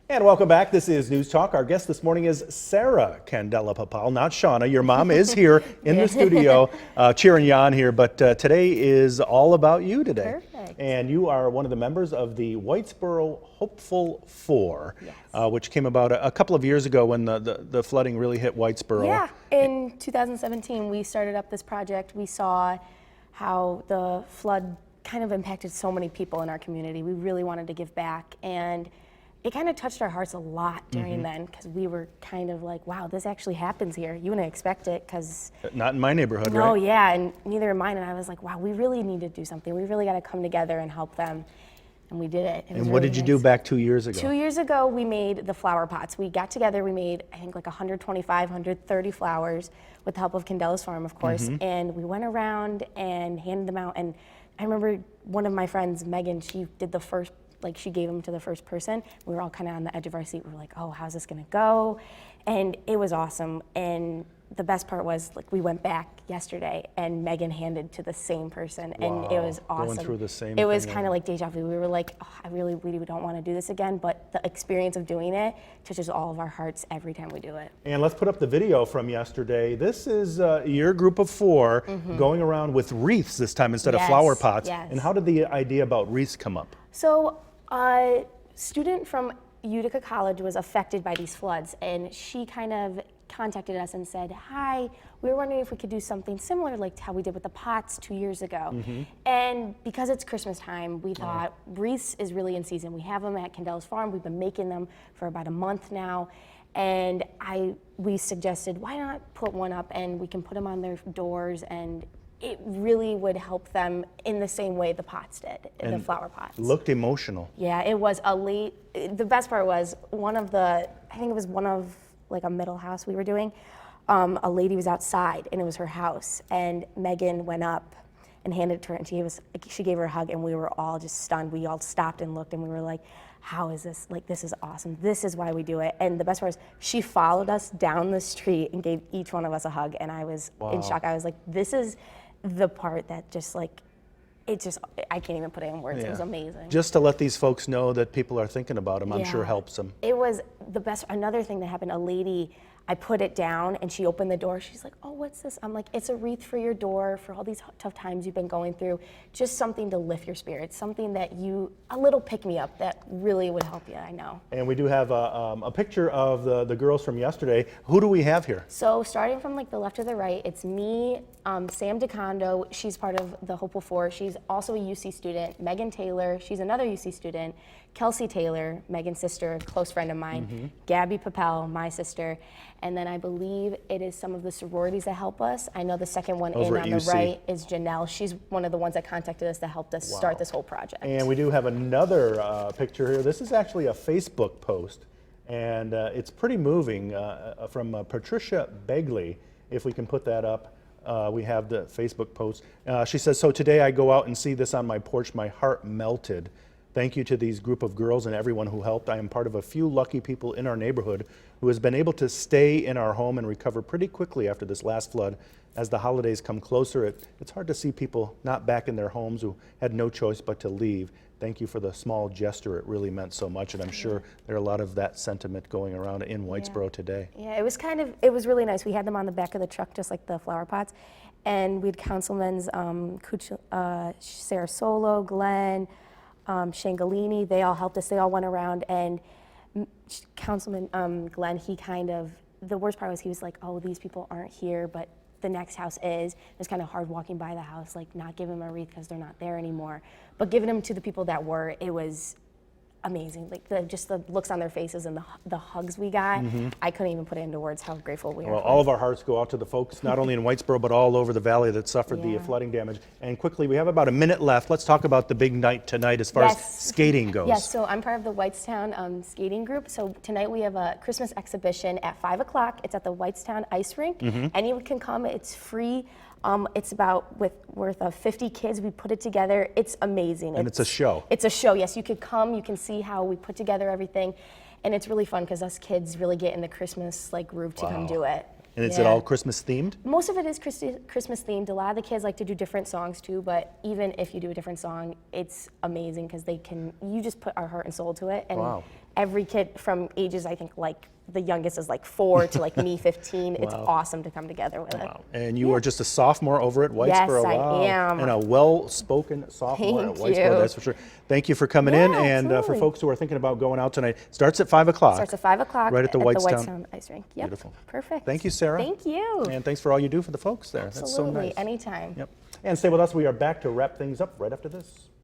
And welcome back. This is News Talk. Our guest this morning is Sara Candella Papale, not Shauna. Your mom is here in the studio cheering you on here, but today is all about you today. Perfect. And you are one of the members of the Whitesboro Hopeful Four, Yes. Which came about a couple of years ago when the flooding really hit Whitesboro. Yeah, in 2017 we started up this project. We saw how the flood kind of impacted so many people in our community. We really wanted to give back, and it kind of touched our hearts a lot during then, because we were kind of like, wow, this actually happens here. You wouldn't expect it, because Not in my neighborhood, no, right? yeah, and neither in mine. And I was like, wow, we really need to do something. We really got to come together and help them, and we did it. It was And what really did you nice. do back 2 years ago? 2 years ago, we made the flower pots. We got together, we made, I think, like 125, 130 flowers with the help of Candella's Farm, of course, and we went around and handed them out. And I remember one of my friends, Megan, she did the first, like, she gave them to the first person. We were all kind of on the edge of our seat. We were like, oh, how's this gonna go? And it was awesome. And the best part was, like, we went back yesterday and Megan handed to the same person, and it was Wow, awesome. going through the same It was thing kind of like deja vu. We were like, oh, we don't want to do this again, but the experience of doing it touches all of our hearts every time we do it. And let's put up the video from yesterday. This is your group of four going around with wreaths this time instead of Yes, flower pots. yes. And how did the idea about wreaths come up? So a student from Utica College was affected by these floods, and she kind of contacted us and said, hi, we were wondering if we could do something similar like how we did with the pots 2 years ago. And because it's Christmas time, we thought wreaths is really in season. We have them at Candella's Farm. We've been making them for about a month now. And we suggested, why not put one up and we can put them on their doors, and it really would help them in the same way the pots did, the flower pots. Looked emotional. Yeah, it was the best part was I think it was one of like a middle house we were doing. A lady was outside and it was her house, and Megan went up and handed it to her, and she gave her a hug, and we were all just stunned. We all stopped and looked, and we were like, how is this? Like, this is awesome. This is why we do it. And the best part was she followed us down the street and gave each one of us a hug, and I was in shock. I was like, this is the part that just like, I can't even put it in words. It was amazing. Just to let these folks know that people are thinking about them, I'm sure Yeah. helps them. It was the best. Another thing that happened, a lady, I put it down and she opened the door. She's like, oh, what's this? I'm like, it's a wreath for your door for all these tough times you've been going through. Just something to lift your spirits, something that a little pick-me-up that really would help you, I know. And we do have a picture of the girls from yesterday. Who do we have here? So starting from like the left to the right, it's me, Sam DeCondo, she's part of the Hopeful Four. She's also a UC student. Megan Taylor, she's another UC student. Kelsey Taylor, Megan's sister, a close friend of mine. Gabby Papale, my sister. And then I believe it is some of the sororities that help us. I know the second one Over in at on UC. the right is Janelle. She's one of the ones that contacted us that helped us start this whole project. And we do have another picture here. This is actually a Facebook post, and it's pretty moving from Patricia Begley. If we can put that up, we have the Facebook post. She says, so today I go out and see this on my porch, my heart melted. Thank you to these group of girls and everyone who helped. I am part of a few lucky people in our neighborhood who has been able to stay in our home and recover pretty quickly after this last flood. As the holidays come closer, it's hard to see people not back in their homes who had no choice but to leave. Thank you for the small gesture. It really meant so much, and I'm sure there are a lot of that sentiment going around in Whitesboro today. Yeah, it was really nice. We had them on the back of the truck, just like the flower pots. And we had councilmen's Sarah Solo, Glenn, Shangalini, they all helped us. They all went around, and Councilman Glenn, the worst part was he was like, oh, these people aren't here, but the next house is. It was kind of hard walking by the house, like not giving them a wreath because they're not there anymore. But giving them to the people that were, it was amazing. Like just the looks on their faces and the hugs we got, I couldn't even put it into words how grateful we are. Well, all of our hearts go out to the folks, not only in Whitesboro, but all over the valley that suffered the Yeah. flooding damage. And quickly, we have about a minute left. Let's talk about the big night tonight as far as skating goes. Yes, so I'm part of the Whitestown skating group. So tonight we have a Christmas exhibition at 5 o'clock. It's at the Whitestown Ice Rink. Anyone can come, it's free. It's worth of 50 kids. We put it together. It's amazing. And it's a show. It's a show, yes. You could come, you can see how we put together everything. And it's really fun because us kids really get in the Christmas groove to come do it. And is it all Christmas themed? Most of it is Christmas themed. A lot of the kids like to do different songs too, but even if you do a different song, it's amazing because you just put our heart and soul to it. And every kid from ages, I think, like the youngest is like 4 to like me 15. It's Wow. awesome to come together with it. Wow. And you are just a sophomore over at Whitesboro. Yes, I Wow. am. And a well-spoken sophomore at Thank Whitesboro, you. that's for sure. Thank you for coming in. Yeah, And for absolutely. folks who are thinking about going out tonight, starts at 5 o'clock. Starts at 5 o'clock Right at the Whitestown. Ice Rink. Yep. Beautiful. Perfect. Thank you, Sarah. Thank you. And thanks for all you do for the folks there. That's so Absolutely. nice. Anytime. Yep. And stay with us. We are back to wrap things up right after this.